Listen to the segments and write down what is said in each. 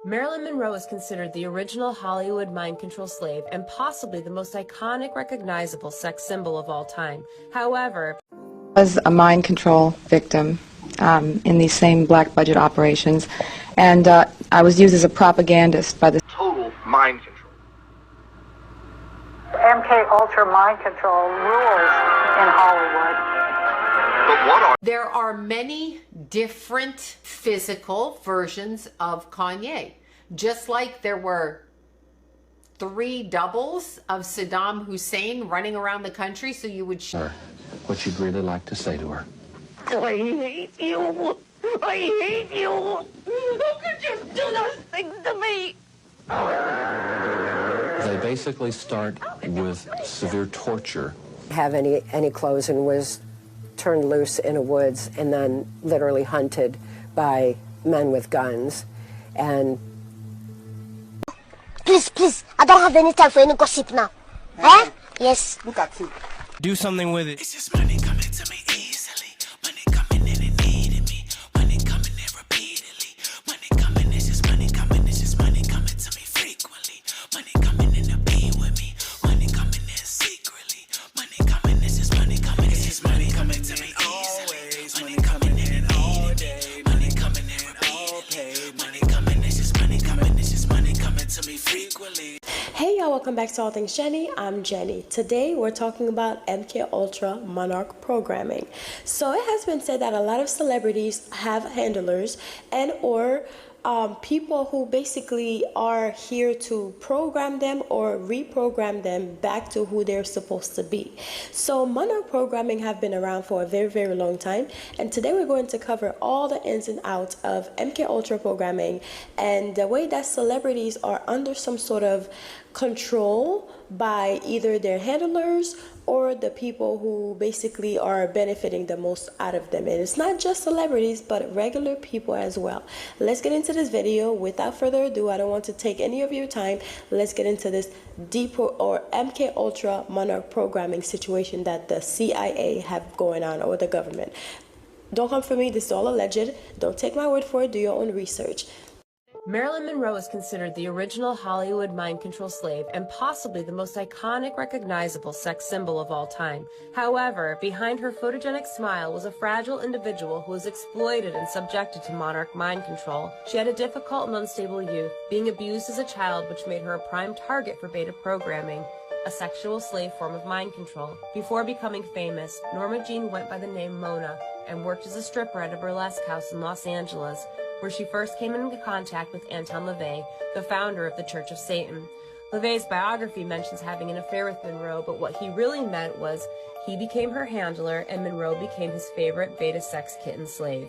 Marilyn Monroe is considered the original Hollywood mind control slave and possibly the most iconic, recognizable sex symbol of all time. However, was a mind control victim in these same black budget operations, and I was used as a propagandist by the total mind control. MKUltra mind control rules in Hollywood. But what are... There are many different physical versions of Kanye. Just like there were 3 doubles of Saddam Hussein running around the country, so you would her what you'd really like to say to her. I hate you. I hate you. How could you do those things to me? They basically start with severe torture. Have any clothes and was turned loose in the woods and then literally hunted by men with guns. And please, I don't have any time for any gossip now. Eh? Yes. Look at you. Do something with it. It's just money coming to me easily. Money coming in and needing me. Money coming in repeatedly. Money coming, it's just money coming. It's just money coming to me frequently. Money coming in to be with me. Money coming in secretly. Money coming, it's just money coming. It's just money coming to me easily. Money coming in and all day. Money coming in repeatedly. Money coming, it's just money coming. It's just money coming to me frequently. Hey y'all, welcome back to All Things Jenny. I'm Jenny. Today we're talking about MKUltra Monarch programming. So it has been said that a lot of celebrities have handlers and or people who basically are here to program them or reprogram them back to who they're supposed to be. So Monarch programming have been around for a very, very long time, and today we're going to cover all the ins and outs of MKUltra programming and the way that celebrities are under some sort of control by either their handlers or the people who basically are benefiting the most out of them. And it's not just celebrities, but regular people as well. Let's get into this video. Without further ado, I don't want to take any of your time. Let's get into this deeper or MKUltra Monarch programming situation that the CIA have going on, or the government. Don't come for me. This is all alleged. Don't take my word for it. Do your own research. Marilyn Monroe is considered the original Hollywood mind control slave and possibly the most iconic, recognizable sex symbol of all time. However, behind her photogenic smile was a fragile individual who was exploited and subjected to Monarch mind control. She had a difficult and unstable youth, being abused as a child, which made her a prime target for beta programming, a sexual slave form of mind control. Before becoming famous, Norma Jean went by the name Mona and worked as a stripper at a burlesque house in Los Angeles, where she first came into contact with Anton LaVey, the founder of the Church of Satan. LaVey's biography mentions having an affair with Monroe, but what he really meant was he became her handler and Monroe became his favorite beta sex kitten slave.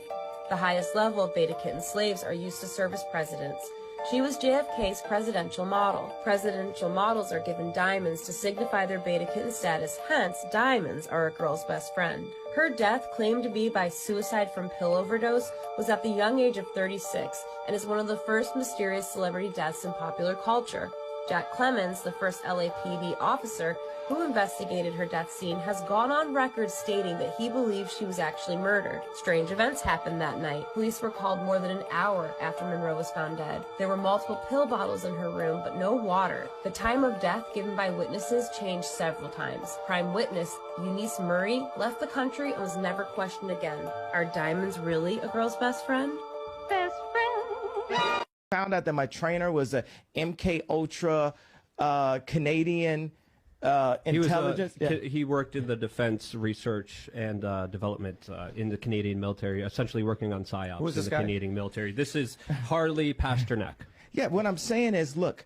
The highest level of beta kitten slaves are used to serve as presidents. She was JFK's presidential model. Presidential models are given diamonds to signify their beta kitten status, hence diamonds are a girl's best friend. Her death, claimed to be by suicide from pill overdose, was at the young age of 36 and is one of the first mysterious celebrity deaths in popular culture. Jack Clemens, the first LAPD officer who investigated her death scene, has gone on record stating that he believes she was actually murdered. Strange events happened that night. Police were called more than an hour after Monroe was found dead. There were multiple pill bottles in her room, but no water. The time of death given by witnesses changed several times. Prime witness Eunice Murray left the country and was never questioned again. Are diamonds really a girl's best friend? Best friend. Found out that my trainer was a MKUltra Canadian intelligence. He worked in the defense research and development in the Canadian military, essentially working on PSYOPs in the Canadian military. This is Harley Pasternak. Yeah, what I'm saying is, look,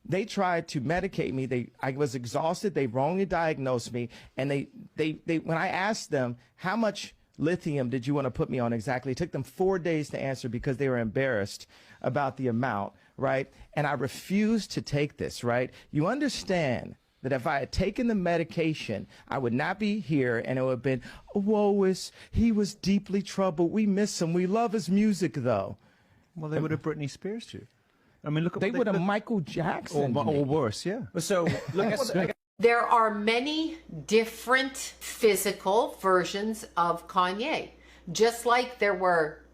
they tried to medicate me. I was exhausted. They wrongly diagnosed me, and they when I asked them how much lithium did you want to put me on exactly, it took them 4 days to answer because they were embarrassed about the amount, right? And I refused to take this, right? You understand that if I had taken the medication, I would not be here, and it would have been, woe, he was deeply troubled. We miss him. We love his music, though. Well, they would have Britney Spears you. I mean, look at they would have Michael Jackson or worse, yeah. So look at. There are many different physical versions of Kanye. Just like there were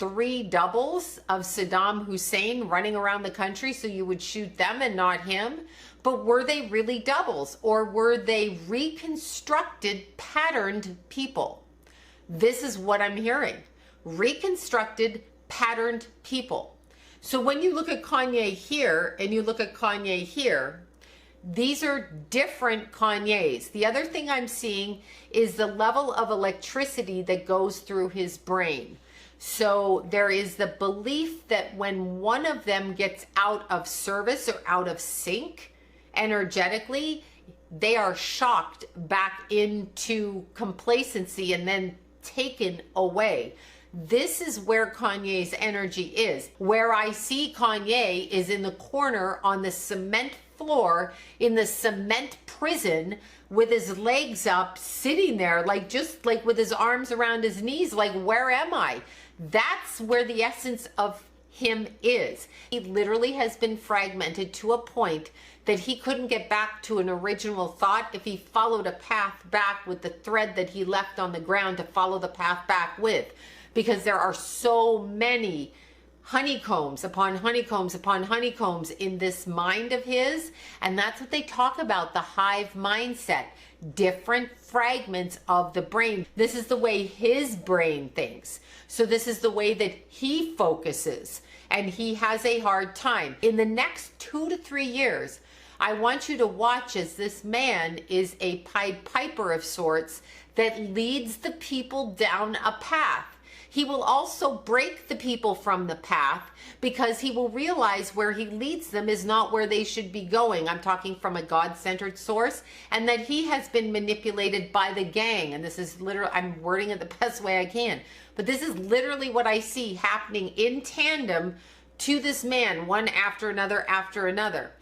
3 doubles of Saddam Hussein running around the country, so you would shoot them and not him. But were they really doubles, or were they reconstructed, patterned people? This is what I'm hearing. Reconstructed, patterned people. So when you look at Kanye here and you look at Kanye here, these are different Kanyes. The other thing I'm seeing is the level of electricity that goes through his brain. So there is the belief that when one of them gets out of service or out of sync energetically, they are shocked back into complacency and then taken away. This is where Kanye's energy is. Where I see Kanye is in the corner on the cement floor in the cement prison with his legs up, sitting there, like just like with his arms around his knees, like, where am I? That's where the essence of him is. He literally has been fragmented to a point that he couldn't get back to an original thought if he followed a path back with the thread that he left on the ground to follow the path back with. Because there are so many honeycombs upon honeycombs upon honeycombs in this mind of his. And that's what they talk about, the hive mindset. Different fragments of the brain. This is the way his brain thinks. So this is the way that he focuses. And he has a hard time. In the next 2 to 3 years, I want you to watch as this man is a Pied Piper of sorts that leads the people down a path. He will also break the people from the path because he will realize where he leads them is not where they should be going. I'm talking from a God-centered source, and that he has been manipulated by the gang. And this is literally, I'm wording it the best way I can, but this is literally what I see happening in tandem to this man, one after another after another.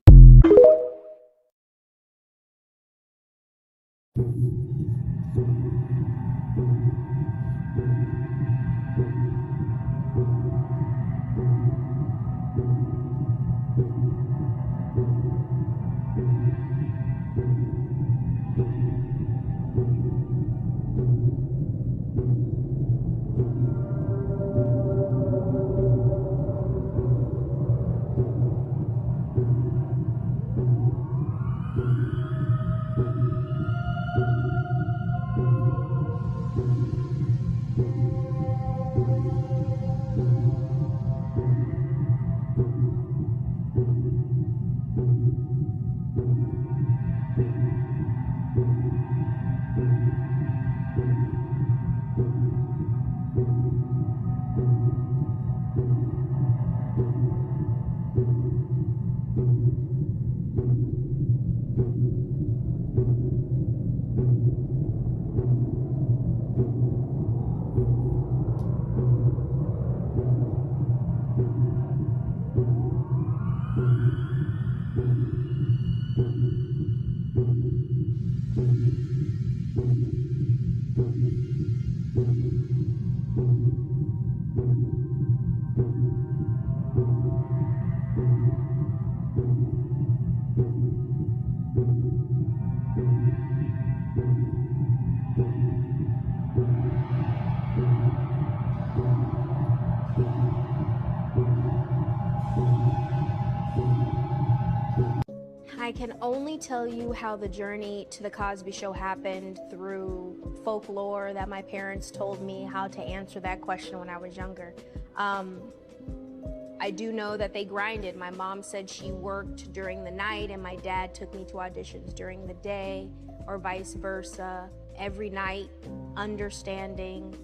I can only tell you how the journey to the Cosby Show happened through folklore that my parents told me how to answer that question when I was younger. I do know that they grinded. My mom said she worked during the night and my dad took me to auditions during the day, or vice versa. Every night, understanding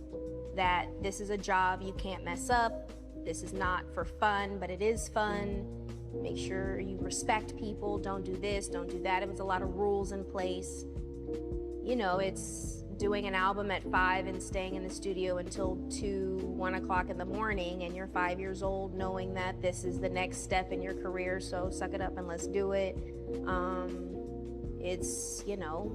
that this is a job you can't mess up. This is not for fun, but it is fun. Make sure you respect people. Don't do this, don't do that. It was a lot of rules in place. You know, it's doing an album at 5 and staying in the studio until 2, 1 o'clock in the morning, and you're 5 years old knowing that this is the next step in your career, so suck it up and let's do it. It's, you know,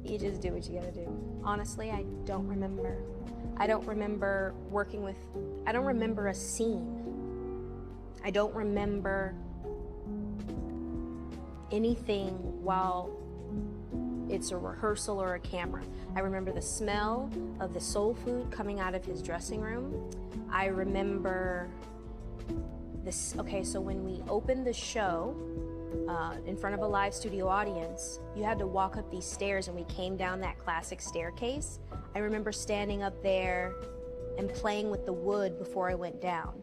you just do what you gotta do. Honestly, I don't remember. I don't remember working with, I don't remember a scene. I don't remember anything while it's a rehearsal or a camera. I remember the smell of the soul food coming out of his dressing room. I remember this, okay, so when we opened the show in front of a live studio audience, you had to walk up these stairs and we came down that classic staircase. I remember standing up there and playing with the wood before I went down.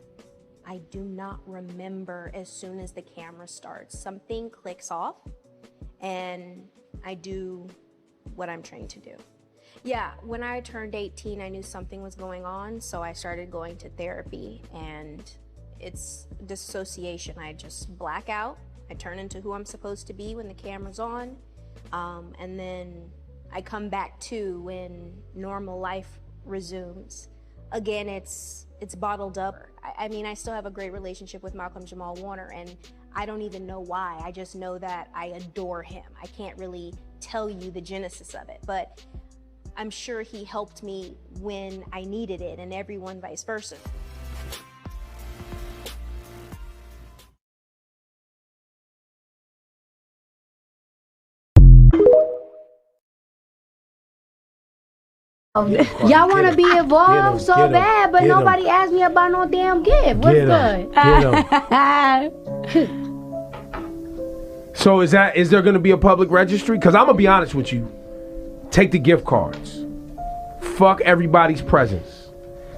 I do not remember as soon as the camera starts. Something clicks off and I do what I'm trained to do. Yeah, when I turned 18, I knew something was going on, so I started going to therapy, and it's dissociation. I just black out. I turn into who I'm supposed to be when the camera's on, and then I come back to when normal life resumes. Again, it's bottled up. I mean, I still have a great relationship with Malcolm Jamal Warner, and I don't even know why. I just know that I adore him. I can't really tell you the genesis of it, but I'm sure he helped me when I needed it, and everyone vice versa. Y'all want to be involved so bad, but nobody asked me about no damn gift. What's good? So is there going to be a public registry? Because I'm going to be honest with you. Take the gift cards. Fuck everybody's presents.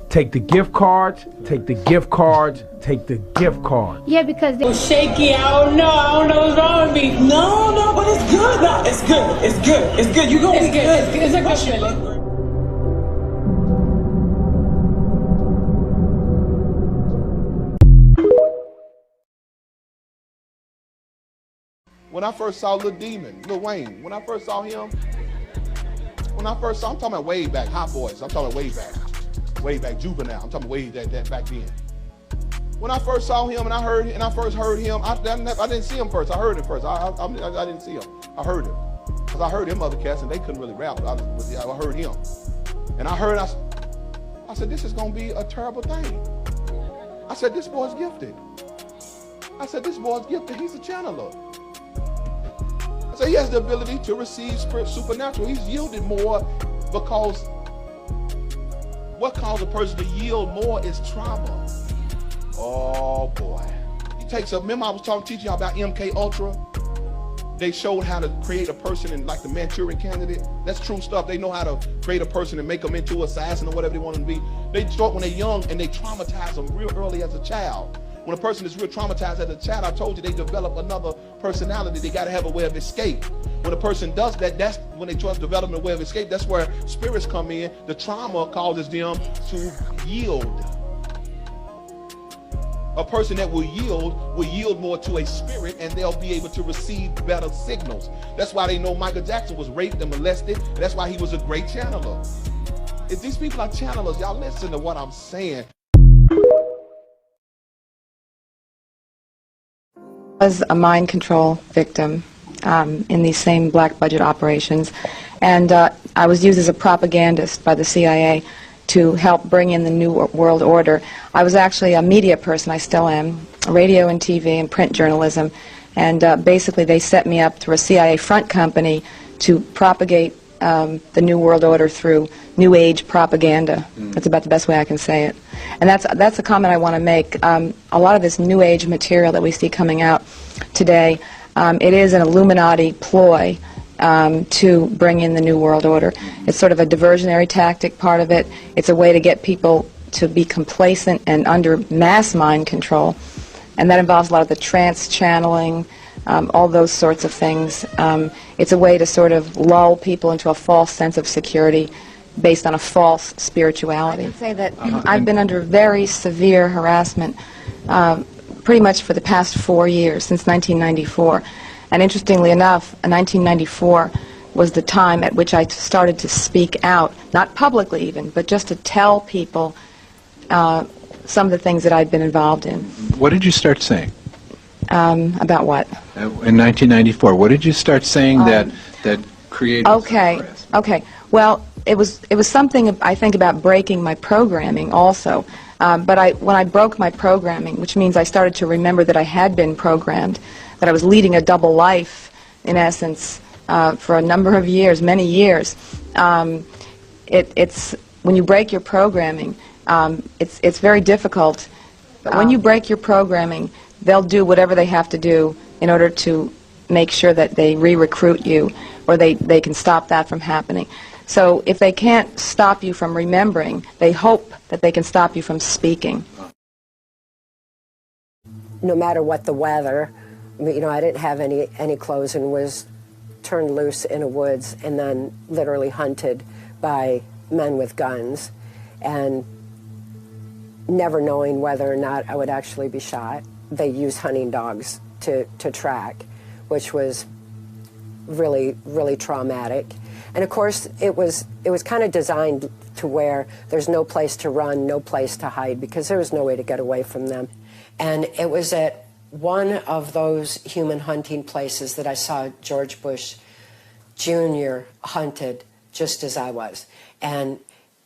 Take the gift cards, take the gift cards, take the gift cards. Yeah, because they shaky. I don't know what's wrong with me. No, but it's good. No, it's good. It's good. It's good. You gonna be good. It's a good feeling. When I first saw Lil Demon, Lil Wayne, when I first saw him, I'm talking about way back, Hot Boys, I'm talking way back, Juvenile, I'm talking way that back then. When I first saw him I first heard him, I didn't see him first, I heard him first, I didn't see him, I heard him. Because I heard them other cats and they couldn't really rap, I heard him. And I said, this is gonna be a terrible thing. I said, this boy's gifted. He's a channeler. So he has the ability to receive supernatural. He's yielded more because what causes a person to yield more is trauma. Oh boy. Remember I was teaching y'all about MKUltra? They showed how to create a person in like the Manchurian Candidate. That's true stuff. They know how to create a person and make them into an assassin or whatever they want them to be. They start when they're young and they traumatize them real early as a child. When a person is real traumatized as a child, I told you they develop another personality. They got to have a way of escape. When a person does that, that's when they try to develop a way of escape. That's where spirits come in. The trauma causes them to yield. A person that will yield more to a spirit, and they'll be able to receive better signals. That's why they know Michael Jackson was raped and molested. That's why he was a great channeler. If these people are channelers, y'all listen to what I'm saying. Was a mind control victim in these same black budget operations, and I was used as a propagandist by the CIA to help bring in the New World Order. I was actually a media person, I still am, radio and TV and print journalism, and basically they set me up through a CIA front company to propagate the New World Order through New Age propaganda. That's about the best way I can say it. And that's a comment I want to make. A lot of this New Age material that we see coming out today, it is an Illuminati ploy to bring in the New World Order. It's sort of a diversionary tactic, part of it. It's a way to get people to be complacent and under mass mind control. And that involves a lot of the trance channeling, all those sorts of things. It's a way to sort of lull people into a false sense of security based on a false spirituality. I can say that I've been under very severe harassment pretty much for the past 4 years, since 1994. And interestingly enough, 1994 was the time at which I started to speak out, not publicly even, but just to tell people some of the things that I'd been involved in. What did you start saying? About what? In 1994, what did you start saying that created? Okay. Well, it was something I think about breaking my programming also. But when I broke my programming, which means I started to remember that I had been programmed, that I was leading a double life, in essence, for a number of years, many years. It's when you break your programming, it's very difficult. But when you break your programming, they'll do whatever they have to do in order to make sure that they re-recruit you, or they can stop that from happening. So if they can't stop you from remembering, they hope that they can stop you from speaking. No matter what the weather, you know, I didn't have any clothes and was turned loose in a woods and then literally hunted by men with guns, and never knowing whether or not I would actually be shot. They used hunting dogs to track, which was really, really traumatic. And of course, it was kind of designed to where there's no place to run, no place to hide, because there was no way to get away from them. And it was at one of those human hunting places that I saw George Bush Jr. hunted just as I was. And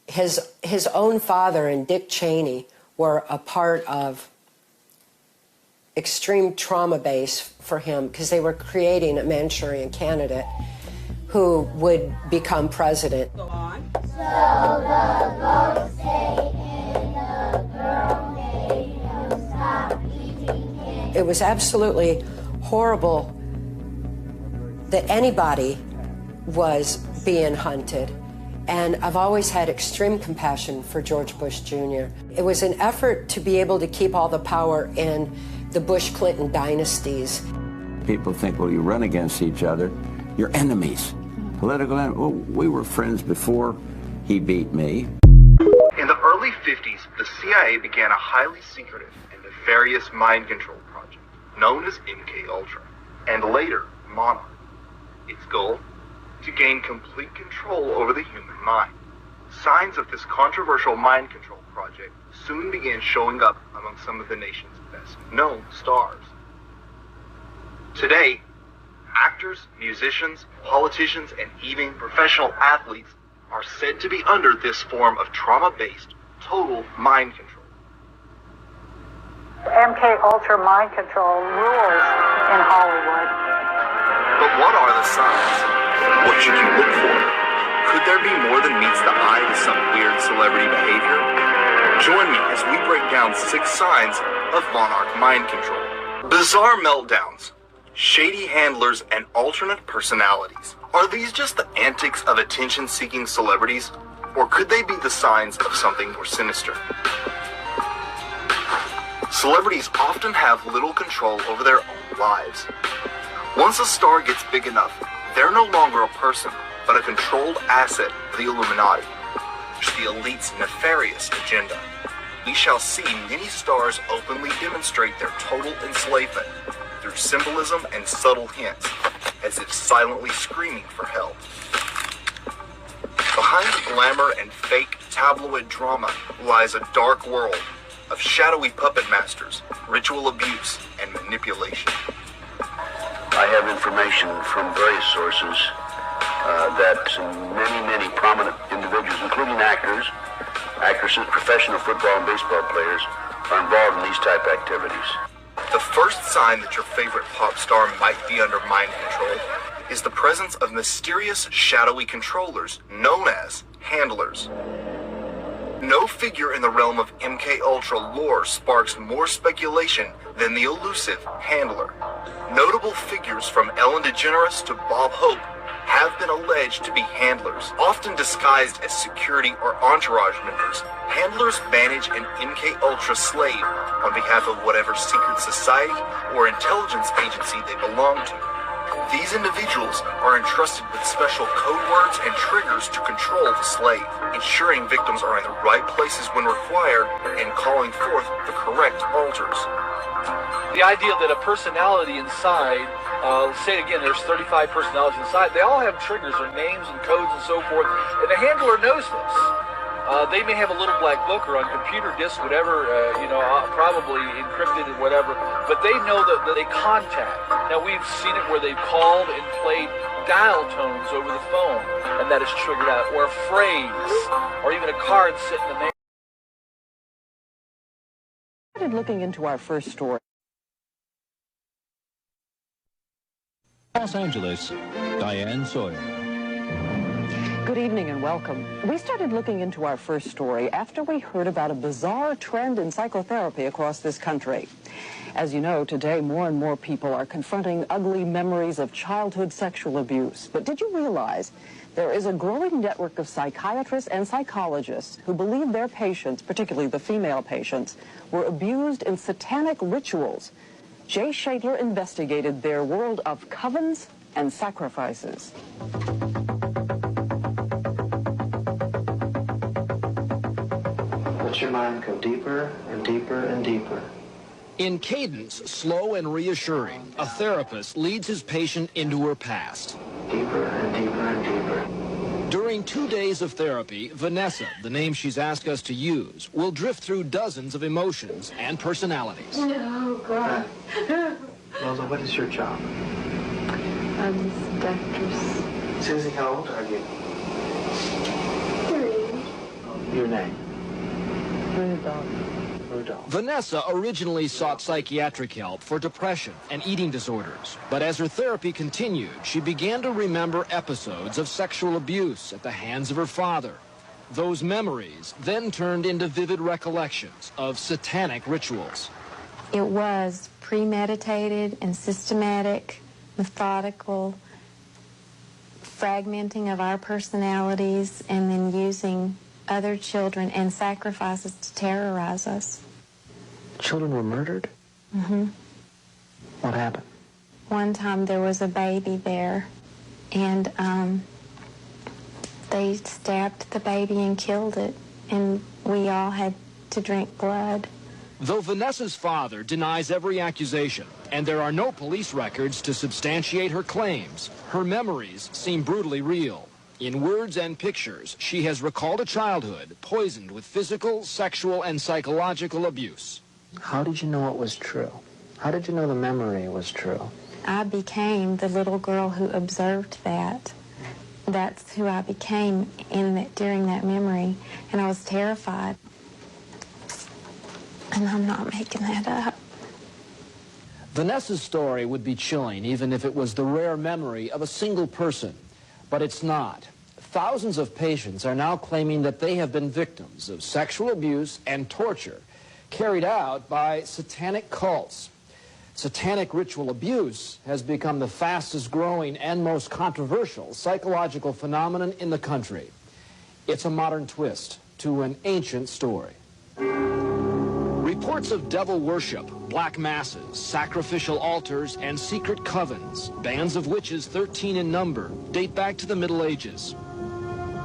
his own father and Dick Cheney were a part of extreme trauma base for him, because they were creating a Manchurian candidate who would become president. Go on. So the folks say in the girl made him stop eating candy. It was absolutely horrible that anybody was being hunted. And I've always had extreme compassion for George Bush Jr. It was an effort to be able to keep all the power in the Bush-Clinton dynasties. People think, well, you run against each other, you're enemies. Political enemies. Well, we were friends before he beat me. In the early 50s, the CIA began a highly secretive and nefarious mind control project known as MKUltra, and later Monarch. Its goal? To gain complete control over the human mind. Signs of this controversial mind control project soon began showing up among some of the nation's best known stars. Today, actors, musicians, politicians, and even professional athletes are said to be under this form of trauma-based total mind control. MKUltra mind control rules in Hollywood. But what are the signs? What should you look for? Could there be more than meets the eye to some weird celebrity behavior? Join me as we break down 6 signs of Monarch mind control. Bizarre meltdowns, shady handlers, and alternate personalities. Are these just the antics of attention-seeking celebrities, or could they be the signs of something more sinister? Celebrities often have little control over their own lives. Once a star gets big enough, they're no longer a person, but a controlled asset of the Illuminati, which is the elite's nefarious agenda. We shall see many stars openly demonstrate their total enslavement through symbolism and subtle hints, as if silently screaming for help. Behind the glamour and fake tabloid drama lies a dark world of shadowy puppet masters, ritual abuse, and manipulation. I have information from various sources that many prominent individuals, including actors, actresses, professional football and baseball players, are involved in these type of activities. The first sign that your favorite pop star might be under mind control is the presence of mysterious, shadowy controllers known as handlers. No figure in the realm of MKUltra lore sparks more speculation than the elusive handler. Notable figures from Ellen DeGeneres to Bob Hope have been alleged to be handlers, often disguised as security or entourage members. Handlers manage an MKUltra slave on behalf of whatever secret society or intelligence agency they belong to. These individuals are entrusted with special code words and triggers to control the slave, ensuring victims are in the right places when required and calling forth the correct alters. The idea that a personality inside, let's say it again, there's 35 personalities inside, they all have triggers or names and codes and so forth, and the handler knows this. They may have a little black book or on computer disc, whatever, probably encrypted and whatever, but they know that they contact. Now, we've seen it where they've called and played dial tones over the phone, and that is triggered out, or a phrase, or even a card sitting in the mail. Looking into our first story. Los Angeles, Diane Sawyer. Good evening and welcome. We started looking into our first story after we heard about a bizarre trend in psychotherapy across this country. As you know, today more and more people are confronting ugly memories of childhood sexual abuse. But did you realize there is a growing network of psychiatrists and psychologists who believe their patients, particularly the female patients, were abused in satanic rituals? Jay Shadler investigated their world of covens and sacrifices. Let your mind go deeper and deeper and deeper. In cadence, slow and reassuring, a therapist leads his patient into her past. Deeper and deeper and deeper. During 2 days of therapy, Vanessa, the name she's asked us to use, will drift through dozens of emotions and personalities. Oh, God. Lola, what is your job? I'm the seductress. Susie, how old are you? 3. Your name? Rudolph. Vanessa originally sought psychiatric help for depression and eating disorders, but as her therapy continued, she began to remember episodes of sexual abuse at the hands of her father. Those memories then turned into vivid recollections of satanic rituals. It was premeditated and systematic, methodical, fragmenting of our personalities and then using other children and sacrifices to terrorize us. Children were murdered? Mm-hmm. What happened? One time there was a baby there, and they stabbed the baby and killed it, and we all had to drink blood. Though Vanessa's father denies every accusation, and there are no police records to substantiate her claims, her memories seem brutally real. In words and pictures, she has recalled a childhood poisoned with physical, sexual, and psychological abuse. How did you know it was true? How did you know the memory was true? I became the little girl who observed that. That's who I became during that memory, and I was terrified. And I'm not making that up. Vanessa's story would be chilling even if it was the rare memory of a single person, but it's not. Thousands of patients are now claiming that they have been victims of sexual abuse and torture carried out by satanic cults. Satanic ritual abuse has become the fastest growing and most controversial psychological phenomenon in the country. It's a modern twist to an ancient story. Reports of devil worship, black masses, sacrificial altars, and secret covens, bands of witches 13 in number, date back to the Middle Ages.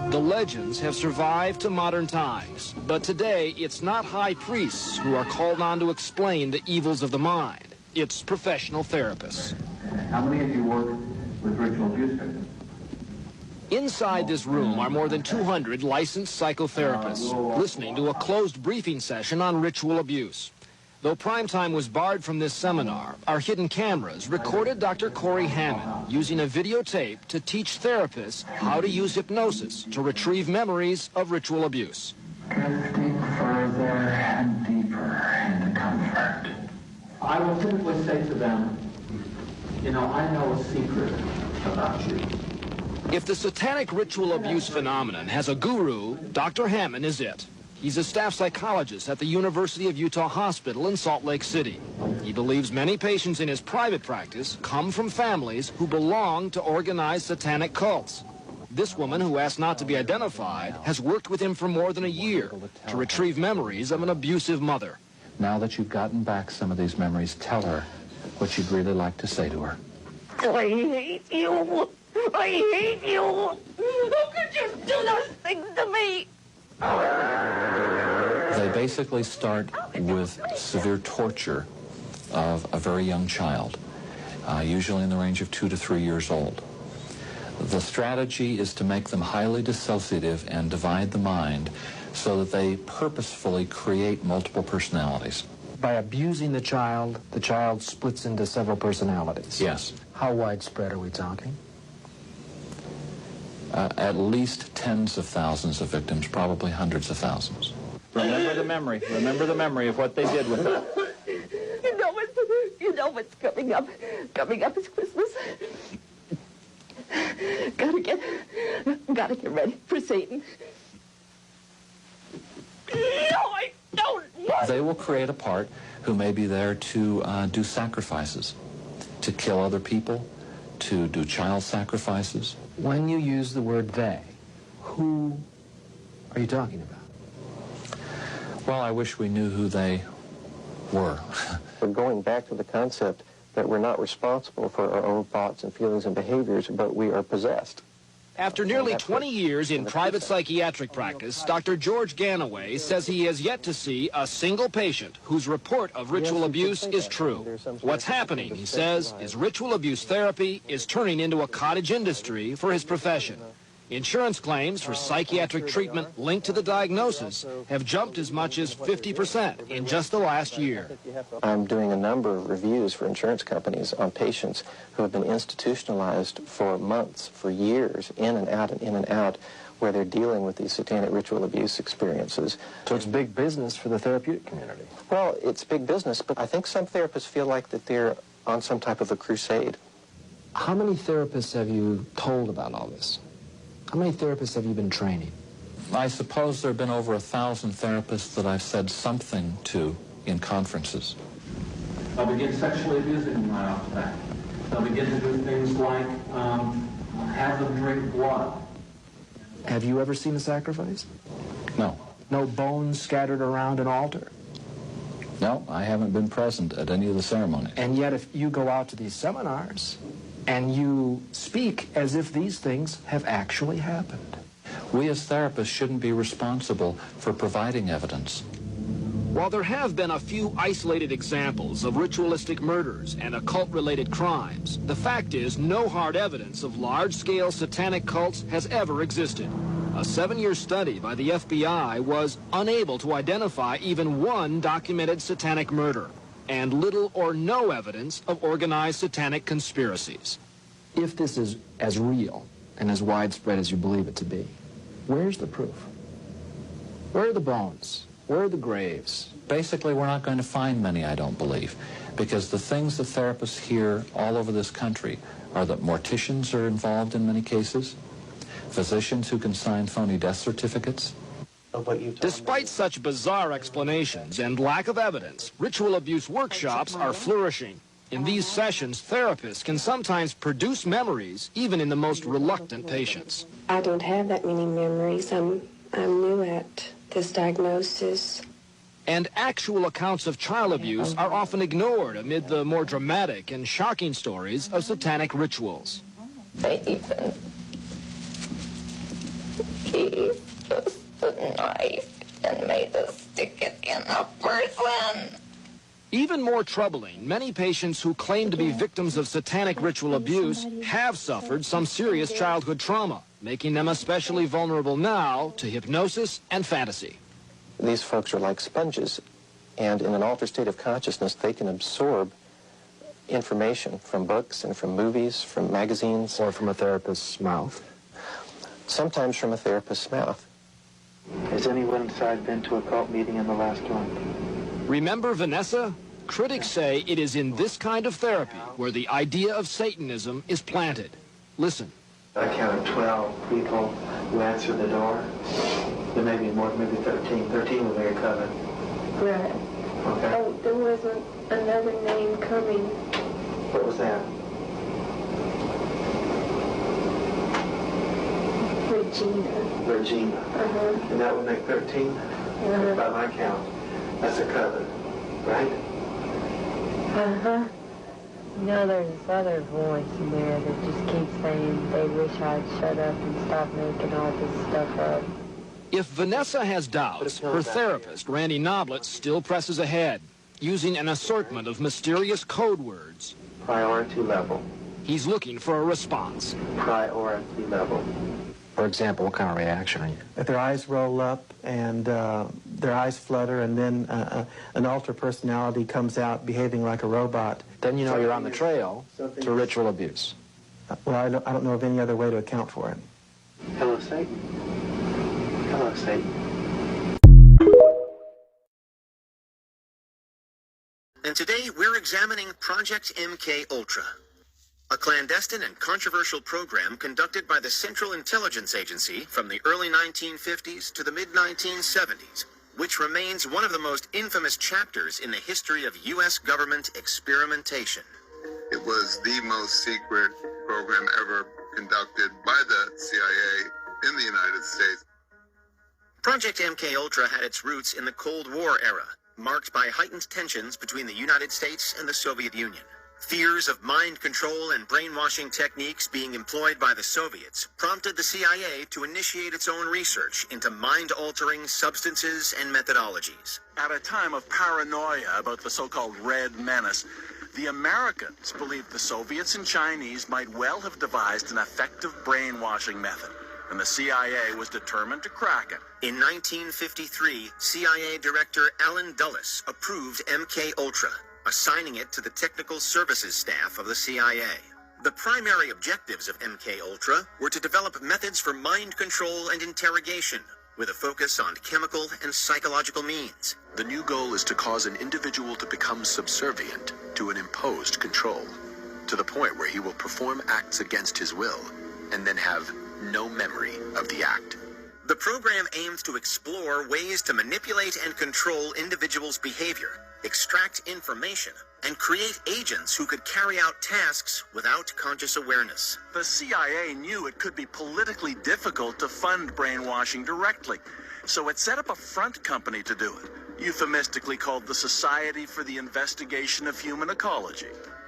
The legends have survived to modern times, but today it's not high priests who are called on to explain the evils of the mind. It's professional therapists. How many of you work with ritual abuse victims? Inside this room are more than 200 licensed psychotherapists listening to a closed briefing session on ritual abuse. Though primetime was barred from this seminar, our hidden cameras recorded Dr. Corey Hammond using a videotape to teach therapists how to use hypnosis to retrieve memories of ritual abuse. Drifting further and deeper into comfort. I will simply say to them, you know, I know a secret about you. If the satanic ritual abuse phenomenon has a guru, Dr. Hammond is it. He's a staff psychologist at the University of Utah Hospital in Salt Lake City. He believes many patients in his private practice come from families who belong to organized satanic cults. This woman, who asked not to be identified, has worked with him for more than a year to retrieve memories of an abusive mother. Now that you've gotten back some of these memories, tell her what you'd really like to say to her. I hate you. I hate you. How could you do those things to me? They basically start with severe torture of a very young child, usually in the range of 2 to 3 years old. The strategy is to make them highly dissociative and divide the mind so that they purposefully create multiple personalities. By abusing the child splits into several personalities. Yes. How widespread are we talking? At least tens of thousands of victims, probably hundreds of thousands. Remember the memory. Remember the memory of what they did with it. You know what's coming up. Coming up is Christmas. Gotta get ready for Satan. No, I don't want. They will create a part who may be there to do sacrifices, to kill other people, to do child sacrifices. When you use the word they, who are you talking about? Well, I wish we knew who they were. We're going back to the concept that we're not responsible for our own thoughts and feelings and behaviors, but we are possessed. After nearly 20 years in private psychiatric practice, Dr. George Ganaway says he has yet to see a single patient whose report of ritual abuse is true. What's happening, he says, is ritual abuse therapy is turning into a cottage industry for his profession. Insurance claims for psychiatric treatment linked to the diagnosis have jumped as much as 50% in just the last year. I'm doing a number of reviews for insurance companies on patients who have been institutionalized for months, for years, in and out, where they're dealing with these satanic ritual abuse experiences. So it's big business for the therapeutic community. Well, it's big business, but I think some therapists feel like that they're on some type of a crusade. How many therapists have you told about all this? How many therapists have you been training? I suppose there have been over 1,000 therapists that I've said something to in conferences. They'll begin sexually abusing them right off the bat. They'll begin to do things like have them drink blood. Have you ever seen a sacrifice? No. No bones scattered around an altar? No, I haven't been present at any of the ceremonies. And yet if you go out to these seminars and you speak as if these things have actually happened. We as therapists shouldn't be responsible for providing evidence. While there have been a few isolated examples of ritualistic murders and occult-related crimes, the fact is no hard evidence of large-scale satanic cults has ever existed. A 7-year study by the FBI was unable to identify even one documented satanic murder, and little or no evidence of organized satanic conspiracies. If this is as real and as widespread as you believe it to be, where's the proof? Where are the bones? Where are the graves? Basically, we're not going to find many, I don't believe, because the things that therapists hear all over this country are that morticians are involved in many cases, physicians who can sign phony death certificates. Despite such bizarre explanations and lack of evidence, ritual abuse workshops are flourishing. In these sessions, therapists can sometimes produce memories, even in the most reluctant patients. I don't have that many memories. I'm new at this diagnosis. And actual accounts of child abuse are often ignored amid the more dramatic and shocking stories of satanic rituals. They even used the knife and made us stick it in a person. Even more troubling, many patients who claim to be victims of satanic ritual abuse have suffered some serious childhood trauma, making them especially vulnerable now to hypnosis and fantasy. These folks are like sponges, and in an altered state of consciousness, they can absorb information from books and from movies, from magazines. Or from a therapist's mouth. Sometimes from a therapist's mouth. Has anyone inside been to a cult meeting in the last month? Remember Vanessa? Critics say it is in this kind of therapy where the idea of Satanism is planted. Listen. I counted 12 people who answered the door. There may be more, maybe 13. 13 was very covered. Right. Okay. Oh, there wasn't another name coming. What was that? Regina. Uh-huh. And that would make 13? Uh-huh. By my count. That's a cover, right? Uh-huh. You know, there's this other voice in there that just keeps saying they wish I'd shut up and stop making all this stuff up. If Vanessa has doubts, her therapist, Randy Noblet, still presses ahead, using an assortment of mysterious code words. Priority level. He's looking for a response. Priority level. For example, what kind of reaction are you? If their eyes roll up and their eyes flutter and then an alter personality comes out behaving like a robot. Then you know you're on the trail to ritual abuse. Well, I don't know of any other way to account for it. Hello, Satan. Hello, Satan. And today we're examining Project MKUltra. a clandestine and controversial program conducted by the Central Intelligence Agency from the early 1950s to the mid-1970s, which remains one of the most infamous chapters in the history of U.S. government experimentation. It was the most secret program ever conducted by the CIA in the United States. Project MKUltra had its roots in the Cold War era, marked by heightened tensions between the United States and the Soviet Union. Fears of mind control and brainwashing techniques being employed by the Soviets prompted the CIA to initiate its own research into mind-altering substances and methodologies. At a time of paranoia about the so-called Red Menace, the Americans believed the Soviets and Chinese might well have devised an effective brainwashing method, and the CIA was determined to crack it. In 1953, CIA Director Allen Dulles approved MKUltra, assigning it to the technical services staff of the CIA. The primary objectives of MKUltra were to develop methods for mind control and interrogation, with a focus on chemical and psychological means. The new goal is to cause an individual to become subservient to an imposed control, to the point where he will perform acts against his will, and then have no memory of the act. The program aimed to explore ways to manipulate and control individuals' behavior, extract information, and create agents who could carry out tasks without conscious awareness. The CIA knew it could be politically difficult to fund brainwashing directly, so it set up a front company to do it, euphemistically called the Society for the Investigation of Human Ecology.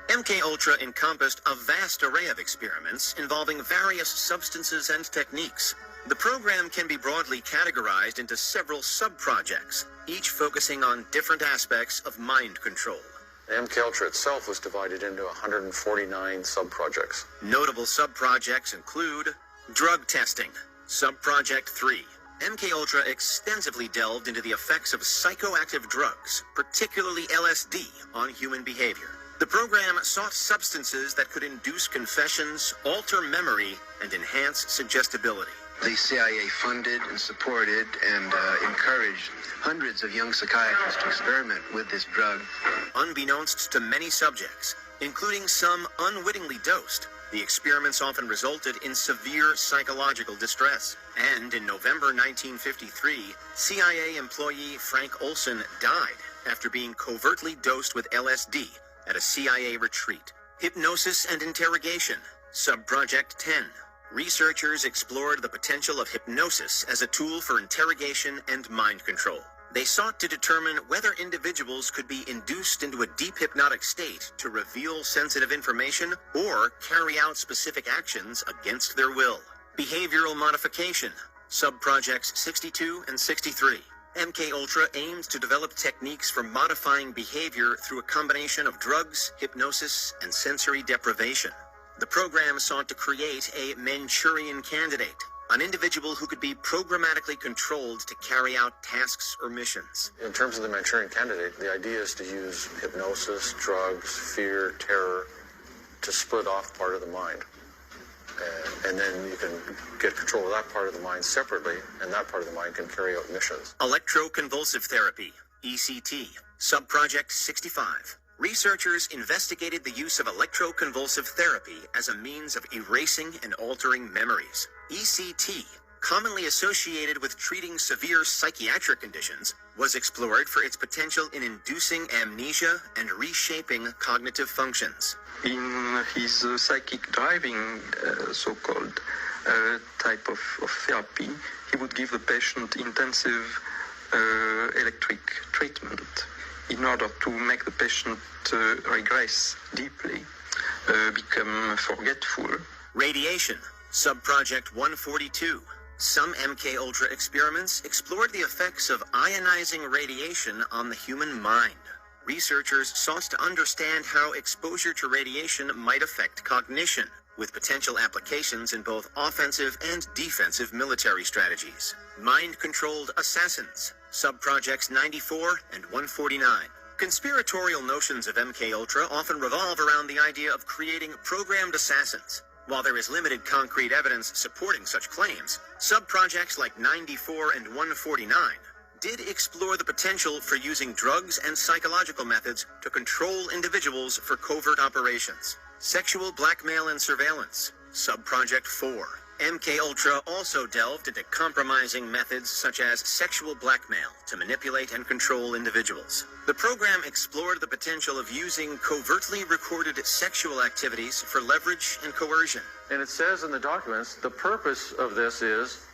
MKUltra encompassed a vast array of experiments involving various substances and techniques. The program can be broadly categorized into several sub-projects, each focusing on different aspects of mind control. MKUltra itself was divided into 149 sub-projects. Notable sub-projects include drug testing, Sub-Project 3. MKUltra extensively delved into the effects of psychoactive drugs, particularly LSD, on human behavior. The program sought substances that could induce confessions, alter memory, and enhance suggestibility. The CIA funded and supported and encouraged hundreds of young psychiatrists to experiment with this drug. Unbeknownst to many subjects, including some unwittingly dosed, the experiments often resulted in severe psychological distress. And in November 1953, CIA employee Frank Olson died after being covertly dosed with LSD at a CIA retreat. Hypnosis and interrogation, Sub-Project 10. Researchers explored the potential of hypnosis as a tool for interrogation and mind control. They sought to determine whether individuals could be induced into a deep hypnotic state to reveal sensitive information or carry out specific actions against their will. Behavioral modification, Sub-Projects 62 and 63. MKUltra aimed to develop techniques for modifying behavior through a combination of drugs, hypnosis, and sensory deprivation. The program sought to create a Manchurian candidate, an individual who could be programmatically controlled to carry out tasks or missions. In terms of the Manchurian candidate, the idea is to use hypnosis, drugs, fear, terror to split off part of the mind. And then you can get control of that part of the mind separately, and that part of the mind can carry out missions. Electroconvulsive therapy, ECT, Sub-Project 65. Researchers investigated the use of electroconvulsive therapy as a means of erasing and altering memories. ECT, commonly associated with treating severe psychiatric conditions, was explored for its potential in inducing amnesia and reshaping cognitive functions. In his psychic driving, so-called type of therapy, he would give the patient intensive electric treatment in order to make the patient regress deeply, become forgetful. Radiation, Sub-Project 142. Some MKUltra experiments explored the effects of ionizing radiation on the human mind. Researchers sought to understand how exposure to radiation might affect cognition, with potential applications in both offensive and defensive military strategies. Mind-controlled assassins, Sub-Projects 94 and 149. Conspiratorial notions of MKUltra often revolve around the idea of creating programmed assassins. While there is limited concrete evidence supporting such claims, sub-projects like 94 and 149 did explore the potential for using drugs and psychological methods to control individuals for covert operations. Sexual blackmail and surveillance, Subproject 4. MKUltra also delved into compromising methods such as sexual blackmail to manipulate and control individuals. The program explored the potential of using covertly recorded sexual activities for leverage and coercion. And it says in the documents, the purpose of this is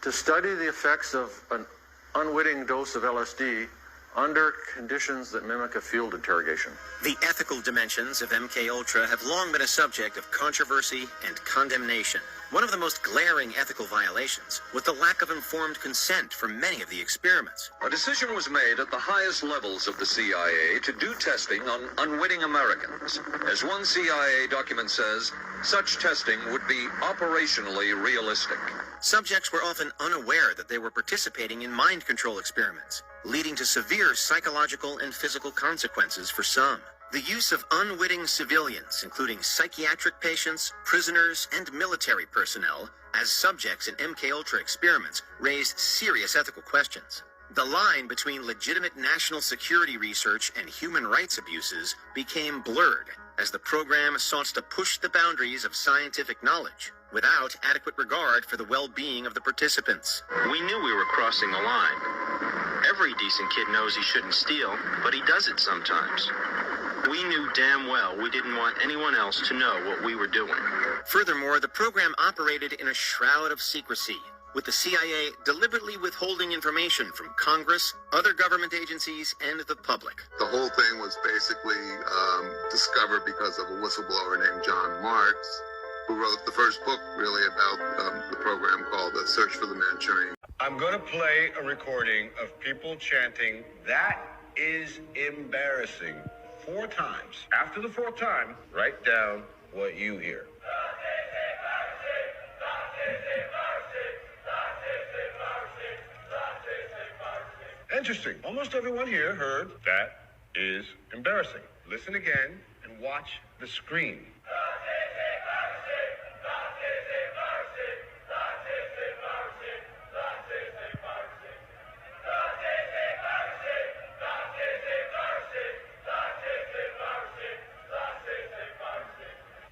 to study the effects of an unwitting dose of LSD under conditions that mimic a field interrogation. The ethical dimensions of MKUltra have long been a subject of controversy and condemnation. One of the most glaring ethical violations was the lack of informed consent for many of the experiments. A decision was made at the highest levels of the CIA to do testing on unwitting Americans. As one CIA document says, such testing would be operationally realistic. Subjects were often unaware that they were participating in mind control experiments, leading to severe psychological and physical consequences for some. The use of unwitting civilians, including psychiatric patients, prisoners, and military personnel, as subjects in MKUltra experiments raised serious ethical questions. The line between legitimate national security research and human rights abuses became blurred as the program sought to push the boundaries of scientific knowledge without adequate regard for the well-being of the participants. We knew we were crossing the line. Every decent kid knows he shouldn't steal, but he does it sometimes. We knew damn well we didn't want anyone else to know what we were doing. Furthermore, the program operated in a shroud of secrecy, with the CIA deliberately withholding information from Congress, other government agencies, and the public. The whole thing was basically discovered because of a whistleblower named John Marks, who wrote the first book really about the program called The Search for the Manchurian. I'm going to play a recording of people chanting, "That is embarrassing," 4 times. After the 4th time, write down what you hear. Interesting. Almost everyone here heard "that is embarrassing." Listen again and watch the screen.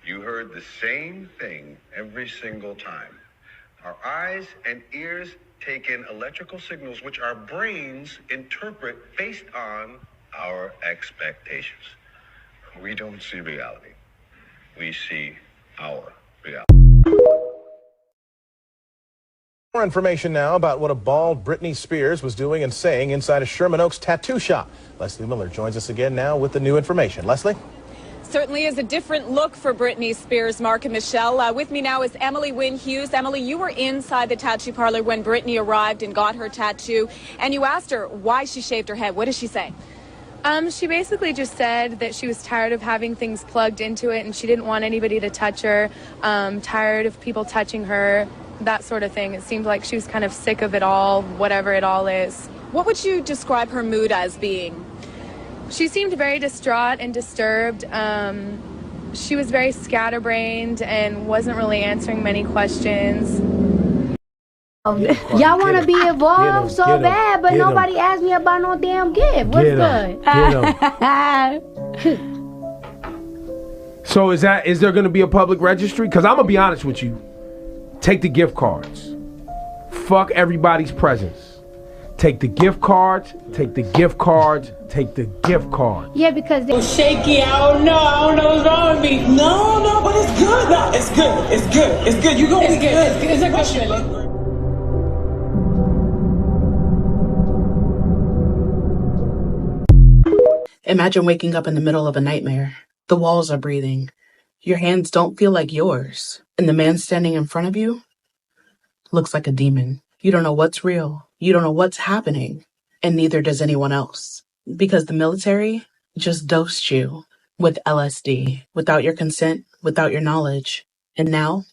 You heard the same thing every single time. Our eyes and ears take in electrical signals which our brains interpret based on our expectations. We don't see reality. We see our reality. More information now about what a bald Britney Spears was doing and saying inside a Sherman Oaks tattoo shop. Leslie Miller joins us again now with the new information. Leslie? Certainly is a different look for Britney Spears, Mark and Michelle. With me now is Emily Wynn Hughes. Emily, you were inside the tattoo parlor when Britney arrived and got her tattoo, and you asked her why she shaved her head. What did she say? She basically just said that she was tired of having things plugged into it and she didn't want anybody to touch her, tired of people touching her, that sort of thing. It seemed like she was kind of sick of it all, whatever it all is. What would you describe her mood as being? She seemed very distraught and disturbed. She was very scatterbrained and wasn't really answering many questions. Y'all want to be involved so bad, but nobody asked me about no damn gift. What's good? So is there going to be a public registry? Because I'm going to be honest with you. Take the gift cards. Fuck everybody's presents. Take the gift cards, take the gift cards, take the gift cards. Yeah, because they shaky. I don't know what's wrong with me. No, but it's good. No, it's good. It's good. It's good. You gonna be good. It's a question. Imagine waking up in the middle of a nightmare. The walls are breathing. Your hands don't feel like yours. And the man standing in front of you looks like a demon. You don't know what's real. You don't know what's happening. And neither does anyone else. Because the military just dosed you with LSD without your consent, without your knowledge. And now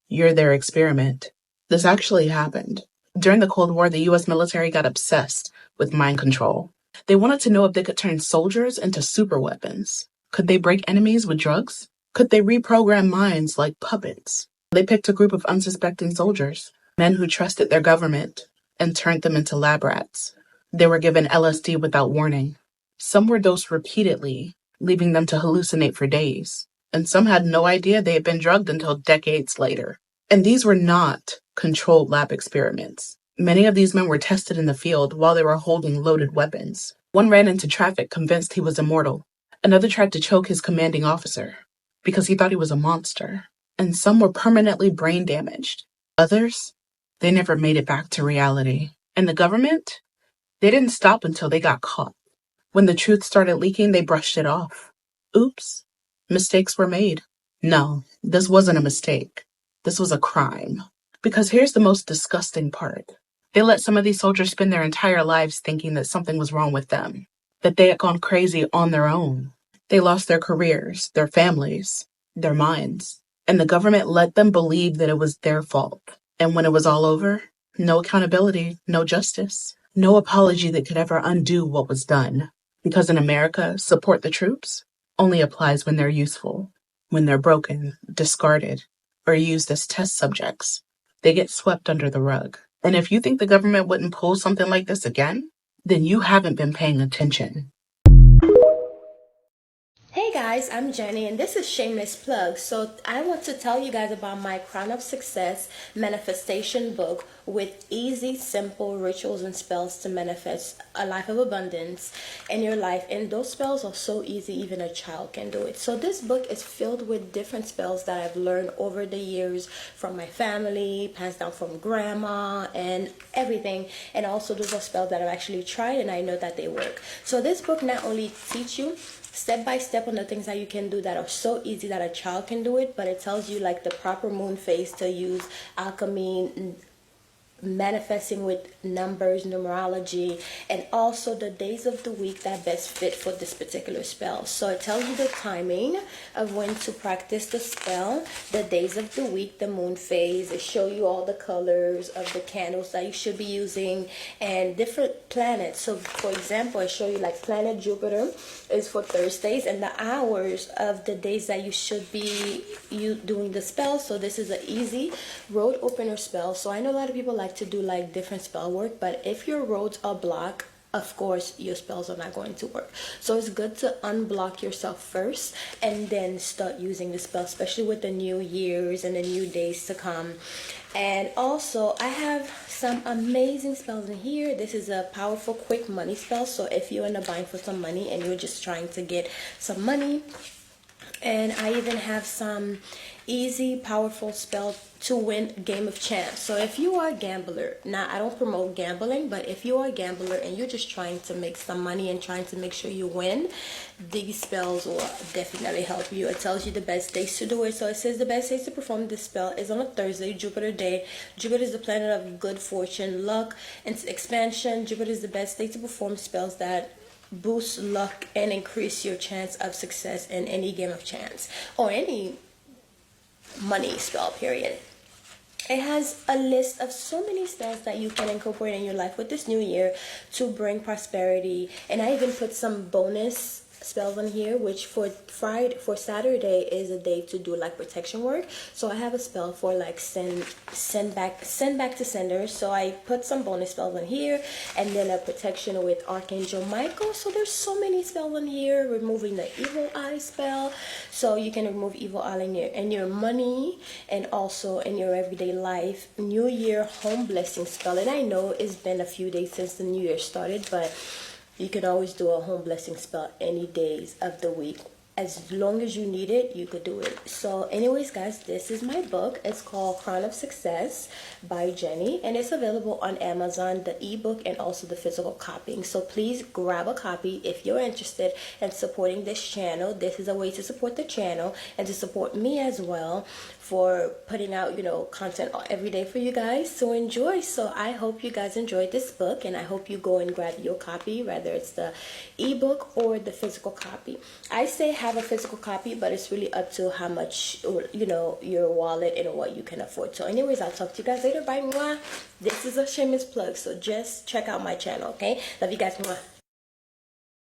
you're their experiment. This actually happened. During the Cold War, the U.S. military got obsessed with mind control. They wanted to know if they could turn soldiers into superweapons. Could they break enemies with drugs? Could they reprogram minds like puppets? They picked a group of unsuspecting soldiers, men who trusted their government, and turned them into lab rats. They were given LSD without warning. Some were dosed repeatedly, leaving them to hallucinate for days. and some had no idea they had been drugged until decades later. And these were not controlled lab experiments. Many of these men were tested in the field while they were holding loaded weapons. One ran into traffic convinced he was immortal. Another tried to choke his commanding officer because he thought he was a monster. And some were permanently brain damaged. Others, they never made it back to reality. And the government, they didn't stop until they got caught. When the truth started leaking, they brushed it off. Oops, mistakes were made. No, this wasn't a mistake. This was a crime. Because here's the most disgusting part. They let some of these soldiers spend their entire lives thinking that something was wrong with them, that they had gone crazy on their own. They lost their careers, their families, their minds, and the government let them believe that it was their fault. And when it was all over, no accountability, no justice, no apology that could ever undo what was done. Because in America, support the troops only applies when they're useful. When they're broken, discarded, or used as test subjects, they get swept under the rug. And if you think the government wouldn't pull something like this again, then you haven't been paying attention. Hey guys, I'm Jenny and this is Shameless Plug. So I want to tell you guys about my Crown of Success manifestation book with easy, simple rituals and spells to manifest a life of abundance in your life. And those spells are so easy, even a child can do it. So this book is filled with different spells that I've learned over the years from my family, passed down from grandma and everything. And also those are spells that I've actually tried and I know that they work. So this book not only teaches you step by step on the things that you can do that are so easy that a child can do it, but it tells you like the proper moon phase to use, alchemy, manifesting with numbers, numerology, and also the days of the week that best fit for this particular spell. So it tells you the timing of when to practice the spell, the days of the week, the moon phase. It shows you all the colors of the candles that you should be using and different planets. So for example, I show you like planet Jupiter is for Thursdays and the hours of the days that you should be doing the spell. So this is an easy road opener spell. So I know a lot of people like to do like different spell work, but if your roads are blocked, of course your spells are not going to work. So it's good to unblock yourself first and then start using the spell, especially with the new years and the new days to come. And also I have some amazing spells in here. This is a powerful quick money spell. So if you're in a bind for some money and you're just trying to get some money, and I even have some easy powerful spell to win game of chance. So if you are a gambler, now I don't promote gambling, but if you are a gambler and you're just trying to make some money and trying to make sure you win, these spells will definitely help you. It tells you the best days to do it. So it says the best days to perform this spell is on a Thursday, Jupiter day. Jupiter is the planet of good fortune, luck, and expansion. Jupiter is the best day to perform spells that boost luck and increase your chance of success in any game of chance or any money spell, period. It has a list of so many spells that you can incorporate in your life with this new year to bring prosperity. And I even put some bonus spells on here, which for Saturday is a day to do like protection work. So I have a spell for like send back to senders. So I put some bonus spells on here, and then a protection with Archangel Michael. So there's so many spells on here. Removing the evil eye spell, so you can remove evil eye in your money and also in your everyday life. New Year home blessing spell, and I know it's been a few days since the new year started, but you can always do a home blessing spell any days of the week. As long as you need it, you could do it. So anyways, guys, this is my book. It's called Crown of Success by Jenny, and it's available on Amazon, the ebook and also the physical copying. So please grab a copy if you're interested in supporting this channel. This is a way to support the channel and to support me as well for putting out, content every day for you guys to enjoy. So I hope you guys enjoyed this book, and I hope you go and grab your copy, whether it's the ebook or the physical copy. I say have a physical copy, but it's really up to how much, your wallet and what you can afford. So anyways, I'll talk to you guys later. Bye. Mwah. This is a shameless plug, so just check out my channel, okay? Love you guys. Mwah.